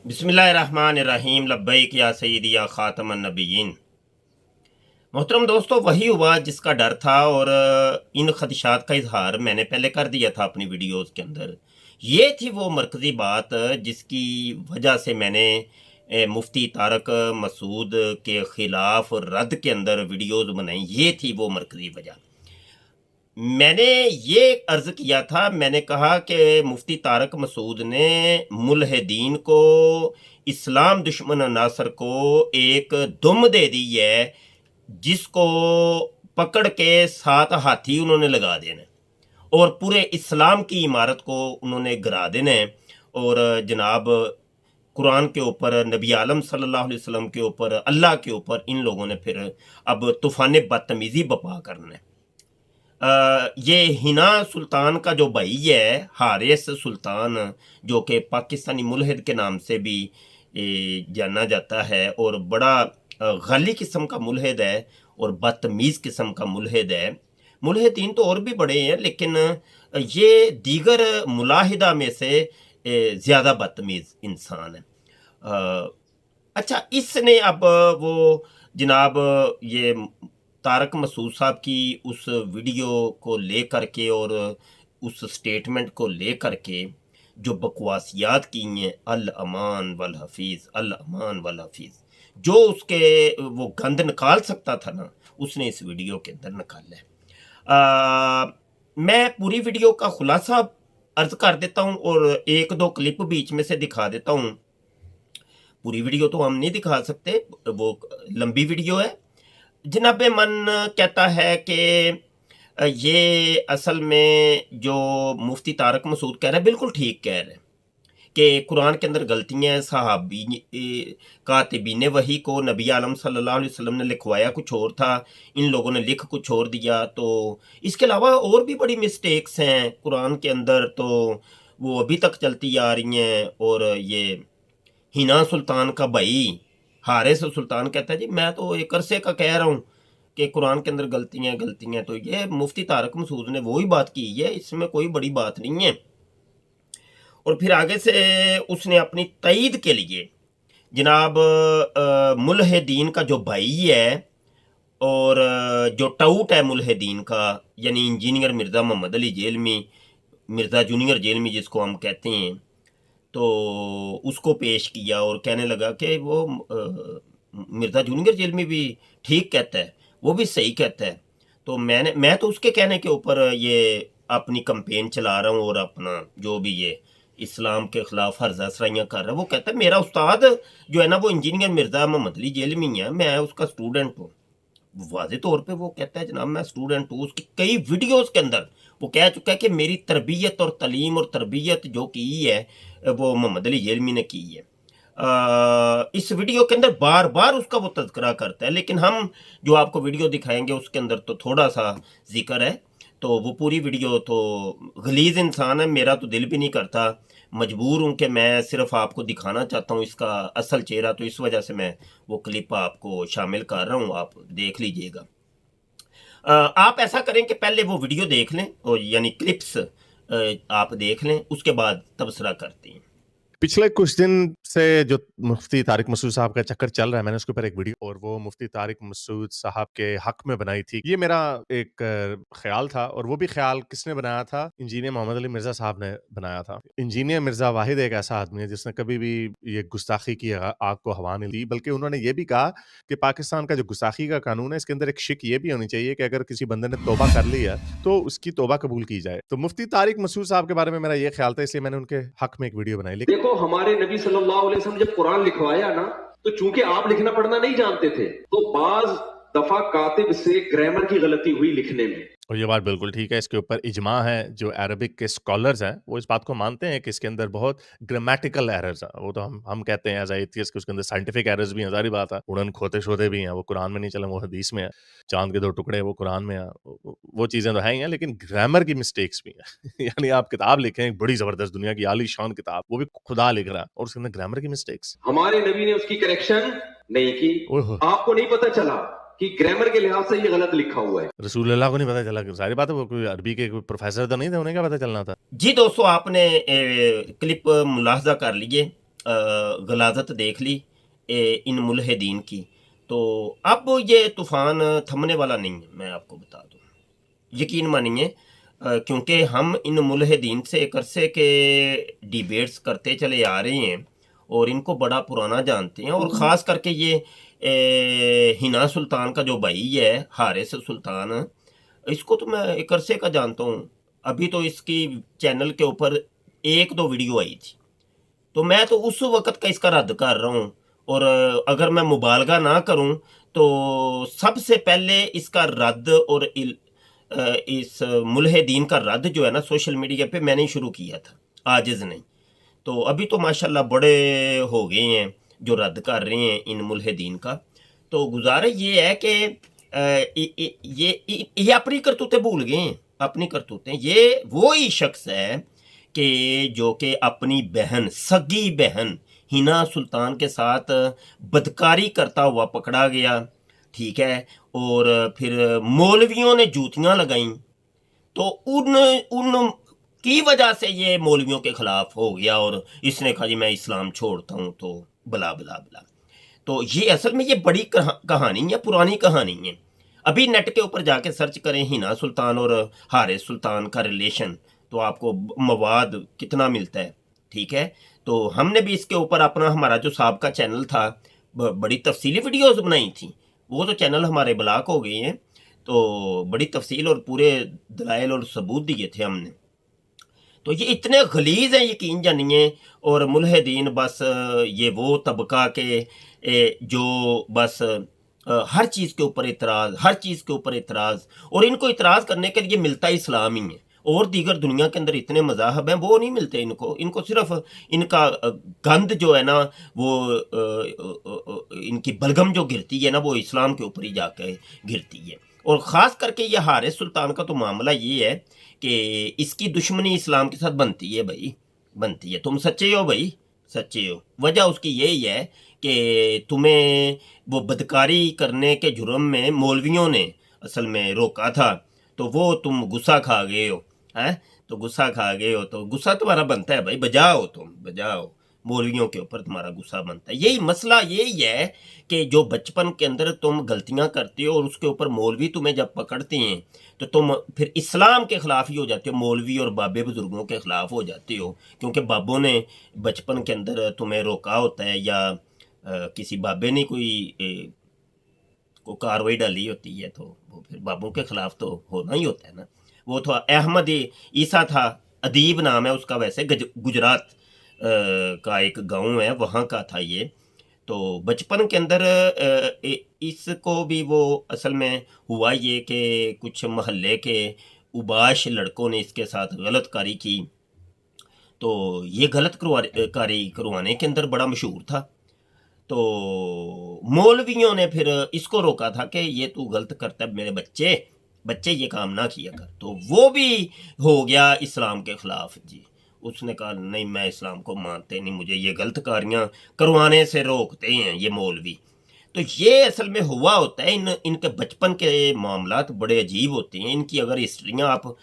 بسم اللہ الرحمن الرحیم لبیک یا سیدی یا خاتم النبیین۔ محترم دوستو، وہی ہوا جس کا ڈر تھا اور ان خدشات کا اظہار میں نے پہلے کر دیا تھا اپنی ویڈیوز کے اندر۔ یہ تھی وہ مرکزی بات جس کی وجہ سے میں نے مفتی طارق مسعود کے خلاف رد کے اندر ویڈیوز بنائی۔ یہ تھی وہ مرکزی وجہ۔ میں نے یہ عرض کیا تھا، میں نے کہا کہ مفتی طارق مسعود نے ملحدین کو، اسلام دشمن عناصر کو ایک دم دے دی ہے جس کو پکڑ کے 7 ہاتھی انہوں نے لگا دینا اور پورے اسلام کی عمارت کو انہوں نے گرا دینا ہے، اور جناب قرآن کے اوپر، نبی عالم صلی اللہ علیہ وسلم کے اوپر، اللہ کے اوپر ان لوگوں نے پھر اب طوفان بدتمیزی بپا کرنا ہے۔ یہ ہنا سلطان کا جو بھائی ہے، حارث سلطان، جو کہ پاکستانی ملحد کے نام سے بھی جانا جاتا ہے اور بڑا غالی قسم کا ملحد ہے اور بدتمیز قسم کا ملحد ہے۔ ملحدین تو اور بھی بڑے ہیں، لیکن یہ دیگر ملاحدہ میں سے زیادہ بدتمیز انسان ہے۔ اچھا، اس نے اب وہ جناب یہ طارق مسعود صاحب کی اس ویڈیو کو لے کر کے اور اس سٹیٹمنٹ کو لے کر کے جو بکواسیات کی ہیں، الامان والحفیظ، الامان والحفیظ، جو اس کے وہ گند نکال سکتا تھا نا، اس نے اس ویڈیو کے اندر نکالا ہے۔ میں پوری ویڈیو کا خلاصہ عرض کر دیتا ہوں اور 1-2 کلپ بیچ میں سے دکھا دیتا ہوں۔ پوری ویڈیو تو ہم نہیں دکھا سکتے، وہ لمبی ویڈیو ہے۔ جناب من کہتا ہے کہ یہ اصل میں جو مفتی طارق مسعود کہہ رہے ہیں بالکل ٹھیک کہہ رہے ہیں کہ قرآن کے اندر غلطیاں ہیں۔ صحابی کاتبین وحی کو نبی عالم صلی اللہ علیہ وسلم نے لکھوایا کچھ اور تھا، ان لوگوں نے لکھ کچھ اور دیا۔ تو اس کے علاوہ اور بھی بڑی مسٹیکس ہیں قرآن کے اندر، تو وہ ابھی تک چلتی آ رہی ہیں۔ اور یہ ہنا سلطان کا بھائی حارث سلطان کہتا ہے جی میں تو ایک عرصے کا کہہ رہا ہوں کہ قرآن کے اندر غلطیاں، تو یہ مفتی طارق مسعود نے وہی بات کی ہے، اس میں کوئی بڑی بات نہیں ہے۔ اور پھر آگے سے اس نے اپنی تائید کے لیے جناب ملحدین کا جو بھائی ہے اور جو ٹاؤٹ ہے ملحدین کا، یعنی انجینئر مرزا محمد علی جیلمی، مرزا جونیئر جیلمی جس کو ہم کہتے ہیں، تو اس کو پیش کیا اور کہنے لگا کہ وہ مرزا جونیئر جیلمی بھی ٹھیک کہتا ہے، وہ بھی صحیح کہتا ہے۔ تو میں تو اس کے کہنے کے اوپر یہ اپنی کمپین چلا رہا ہوں اور اپنا جو بھی یہ اسلام کے خلاف ہرزہ سرائیاں کر رہا ہے۔ وہ کہتا ہے میرا استاد جو ہے نا وہ انجینئر مرزا محمد علی جیلمی ہے، میں اس کا اسٹوڈنٹ ہوں۔ واضح طور پہ وہ کہتا ہے جناب میں اسٹوڈنٹ ہوں۔ اس کی کئی ویڈیوز کے اندر وہ کہہ چکا ہے کہ میری تربیت اور تعلیم اور تربیت جو کی ہے وہ محمد علی جیلمی نے کی ہے۔ اس ویڈیو کے اندر بار بار اس کا وہ تذکرہ کرتا ہے، لیکن ہم جو آپ کو ویڈیو دکھائیں گے اس کے اندر تو تھوڑا سا ذکر ہے، تو وہ پوری ویڈیو تو غلیظ انسان ہے، میرا تو دل بھی نہیں کرتا، مجبور ہوں کہ میں صرف آپ کو دکھانا چاہتا ہوں اس کا اصل چہرہ، تو اس وجہ سے میں وہ کلپ آپ کو شامل کر رہا ہوں، آپ دیکھ لیجئے گا۔ آپ ایسا کریں کہ پہلے وہ ویڈیو دیکھ لیں، اور یعنی کلپس آپ دیکھ لیں، اس کے بعد تبصرہ کرتے ہیں۔ پچھلے کچھ دن سے جو مفتی طارق مسعود صاحب کا چکر چل رہا ہے، میں نے اس کے اوپر ایک ویڈیو اور وہ مفتی طارق مسعود صاحب کے حق میں بنائی تھی۔ یہ میرا ایک خیال تھا، اور وہ بھی خیال کس نے بنایا تھا؟ انجینئر محمد علی مرزا صاحب نے بنایا تھا۔ انجینئر مرزا واحد ایک ایسا آدمی ہے جس نے کبھی بھی یہ گستاخی کی آگ کو ہوا نہیں دی، بلکہ انہوں نے یہ بھی کہا کہ پاکستان کا جو گستاخی کا قانون ہے اس کے اندر ایک شک یہ بھی ہونی چاہیے کہ اگر کسی بندے نے توبہ کر لی ہے تو اس کی توبہ قبول کی جائے۔ تو مفتی طارق مسعود صاحب کے بارے میں میرا یہ خیال تھا، اس لیے میں نے ان کے حق میں ایک ویڈیو بنائی۔ دیکھو ہمارے نبی صلی اللہ علیہ وسلم جب قرآن لکھوایا نا، تو چونکہ آپ لکھنا پڑھنا نہیں جانتے تھے، تو بعض دفعہ کاتب سے گرامر کی غلطی ہوئی لکھنے میں۔ اور یہ بات بالکل ٹھیک ہے، اس کے اوپر اجماع ہے، جو عربک کے اسکالرز ہیں وہ اس بات کو مانتے ہیں کہ اس کے اندر بہت گرامیٹیکل ایررز ہیں۔ وہ تو ہم کہتے ہیں ایز ایتھیسٹ کہ اس کے اندر سائنٹیفک ایررز بھی ہیں، ظاہری بات ہے، اڑن کھوتے شوتے بھی ہیں، وہ قرآن میں نہیں چلیں، وہ حدیث میں ہے، چاند کے 2 ٹکڑے وہ قرآن میں ہیں، وہ چیزیں تو ہیں ہی ہیں، لیکن گرامر کی مسٹیکس بھی ہیں۔ یعنی آپ کتاب لکھیں، ایک بڑی زبردست دنیا کی عالی شان کتاب، وہ بھی خدا لکھ رہا ہے، اور اس کے اندر گرامر کی مسٹیکس۔ ہمارے نبی نے اس کی کریکشن نہیں کی، آپ کو نہیں پتا چلا کہ گرامر کے لحاظ سے یہ غلط لکھا ہوا ہے۔ رسول اللہ کو نہیں پتا چلا، کہ ظاہری بات ہے وہ کوئی عربی کے کوئی پروفیسر تو نہیں تھے، انہیں کیا پتا چلنا تھا۔ جی دوستو، آپ نے کلپ ملاحظہ کر لیجئے गलाजत देख ली इन मुल्हिदीन की, तो अब ये तूफ़ान थमने वाला नहीं है, मैं आपको बता दूँ। यकीन मानिए, क्योंकि हम इन मुल्हिदीन से एक अरसे के डिबेट्स करते चले आ रहे हैं और इनको बड़ा पुराना जानते हैं, और ख़ास करके ये हिना सुल्तान का जो भाई है हारिस सुल्तान, इसको तो मैं एक अरसे का जानता हूँ। अभी तो इसकी चैनल के ऊपर 1-2 वीडियो आई थी, तो मैं तो उस वक़्त का इसका रद्द कर रहा हूँ। और अगर मैं मुबालगा ना करूँ तो सबसे पहले इसका रद्द और इस मुल्हिदीन का रद्द जो है ना सोशल मीडिया पे मैंने ही शुरू किया था, आजिज़ नहीं। तो अभी तो माशाल्लाह बड़े हो गए हैं जो रद्द कर रहे हैं इन मुल्हिदीन का। तो गुज़ारिश ये है कि ये अपनी करतूतें भूल गए हैं, अपनी करतूतें। ये वो ही शख्स है कि जो कि अपनी बहन, सगी बहन हिना सुल्तान के साथ बदकारी करता हुआ पकड़ा गया, ठीक है, और फिर मौलवियों ने जूतियां लगाईं, तो उन की वजह से ये मौलवियों के खिलाफ हो गया और इसने कहा जी मैं इस्लाम छोड़ता हूँ, तो बला बला बला। तो ये असल में ये बड़ी कहानी है, पुरानी कहानी है। अभी नेट के ऊपर जाके सर्च करें हिना सुल्तान और हारिस सुल्तान का रिलेशन, तो आपको मवाद कितना मिलता है, ठीक है। तो हमने भी इसके ऊपर अपना, हमारा जो साहब का चैनल था, बड़ी तफसीली वीडियोस बनाई थी। वो तो चैनल हमारे ब्लॉक हो गए हैं, तो बड़ी तफसील और पूरे दलाइल और सबूत दिए थे हमने। तो ये इतने गलीज़ हैं, यकीन जानिए। और मुल्हिदीन बस ये वो तबका के जो बस हर चीज़ के ऊपर इतराज़, हर चीज़ के ऊपर इतराज़, और इनको इतराज़ करने के लिए मिलता इस्लाम ही है। और दीगर दुनिया के अंदर इतने मज़ाहब हैं, वो नहीं मिलते इनको सिर्फ इनका गंद जो है ना, वो इनकी बलगम जो गिरती है ना, वो इस्लाम के ऊपर ही जाकर गिरती है। और ख़ास करके ये हारिस सुल्तान का तो मामला ये है कि इसकी दुश्मनी इस्लाम के साथ बनती है भाई, बनती है। तुम सच्चे हो भाई, सच्चे हो। वजह उसकी यही है कि तुम्हें वो बदकारी करने के जुर्म में मौलवियों ने असल में रोका था, तो वो तुम गुस्सा खा गए हो, हैं? तो गुस्सा खा गए हो, तो गुस्सा तुम्हारा बनता है भाई, बजाओ, तुम बजाओ, मौलवियों के ऊपर तुम्हारा गुस्सा बनता है। यही मसला यही है कि जो बचपन के अंदर तुम गलतियां करते हो और उसके ऊपर मौलवी तुम्हें जब पकड़ते हैं, तो तुम फिर इस्लाम के ख़िलाफ़ ही हो जाते हो, मौलवी और बाबे बुज़ुर्गों के ख़िलाफ़ हो जाते हो, क्योंकि बाबों ने बचपन के अंदर तुम्हें रोका होता है, या किसी बाबे ने को कार्रवाई डाली होती है, तो वो फिर बाबों के ख़िलाफ़ तो होना ही होता है ना। वो तो अहमद ईसा था, अदीब नाम है उसका, वैसे गुजरात का एक गांव है, वहाँ का था ये। तो बचपन के अंदर इसको भी वो असल में हुआ ये कि कुछ मोहल्ले के उबाश लड़कों ने इसके साथ गलत कारी की, तो ये गलत कारी करवाने के अंदर बड़ा मशहूर था। तो मौलवियों ने फिर इसको रोका था कि ये तू गलत करता है, मेरे बच्चे ये काम ना किया कर। तो वो भी हो गया इस्लाम के ख़िलाफ़ जी। उसने कहा नहीं, मैं इस्लाम को मानते नहीं, मुझे ये गलत कारियाँ करवाने से रोकते हैं ये मौलवी। तो ये असल में हुआ होता है, इनके बचपन के मामलात बड़े अजीब होते हैं। इनकी अगर हिस्ट्रियाँ आप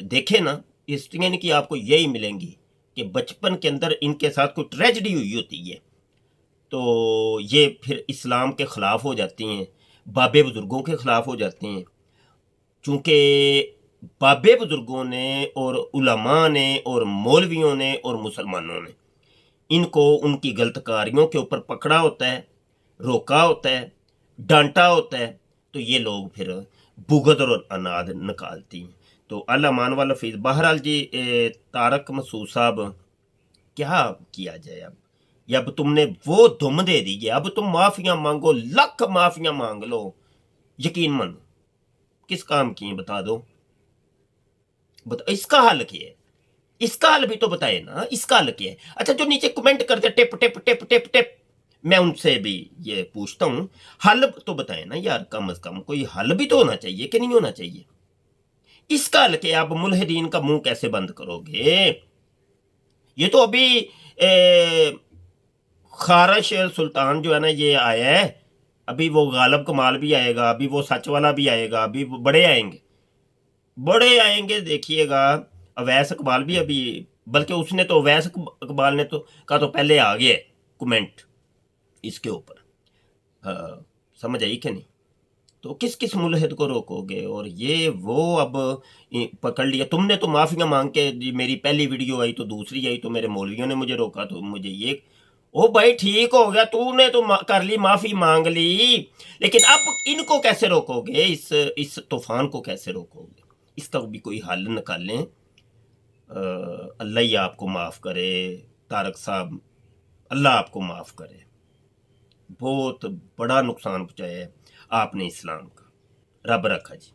देखें ना, हिस्ट्रियाँ इनकी आपको यही मिलेंगी कि बचपन के अंदर इनके साथ कोई ट्रेजेडी हुई होती है, तो ये फिर इस्लाम के ख़िलाफ़ हो जाती हैं, बाबे बुज़ुर्गों के ख़िलाफ़ हो जाते हैं। चूँकि बाबे बुज़ुर्गों ने और उलमा ने और मौलवियों ने और मुसलमानों ने इनको उनकी गलत कारियों के ऊपर पकड़ा होता है, रोका होता है, डांटा होता है, तो ये लोग फिर बुग़्ज़ और अनाद निकालती हैं। तो अल्लाह मान वाला फीज़। बहरहाल जी, तारक मसूद साहब, क्या किया जाए अब? या अब तुमने वो दुम दे दी है, अब तुम माफ़ियाँ मांगो, लाख माफ़ियाँ मांग लो, यकीन मानो किस काम की है बता दो, इसका हल क्या है? इसका हल भी तो बताए ना, इसका हल क्या है? अच्छा, जो नीचे कमेंट करते tip tip tip tip tip, मैं उनसे भी ये पूछता हूँ, हल तो बताए ना यार, कम से कम कोई हल भी तो होना चाहिए कि नहीं होना चाहिए? इसका हल क्या? आप मुल्हिदीन का मुंह कैसे बंद करोगे? ये तो अभी खारश सुल्तान जो है ना, ये आया है, अभी वो गालब कमाल भी आएगा, अभी वो सच वाला भी आएगा, अभी बड़े आएंगे, देखिएगा। अवैस इकबाल भी अभी बल्कि उसने तो अवैस इकबाल ने तो कहा तो पहले आ गया कमेंट इसके ऊपर। समझ आई कि नहीं? तो किस किस मुल्हिद को रोकोगे? और ये वो अब पकड़ लिया तुमने, तो माफ़ियाँ मांग के, मेरी पहली वीडियो आई तो दूसरी आई तो मेरे मौलवियों ने मुझे रोका, तो मुझे ये, ओ भाई ठीक हो गया, तूने तो कर ली, माफ़ी मांग ली, लेकिन अब इनको कैसे रोकोगे? इस तूफान को कैसे रोकोगे? इसका भी कोई हल निकालें। अल्लाह ही आपको माफ़ करे तारक साहब, अल्लाह आपको माफ़ करे। बहुत बड़ा नुकसान पहुँचाया है आपने इस्लाम का। रब रखा जी।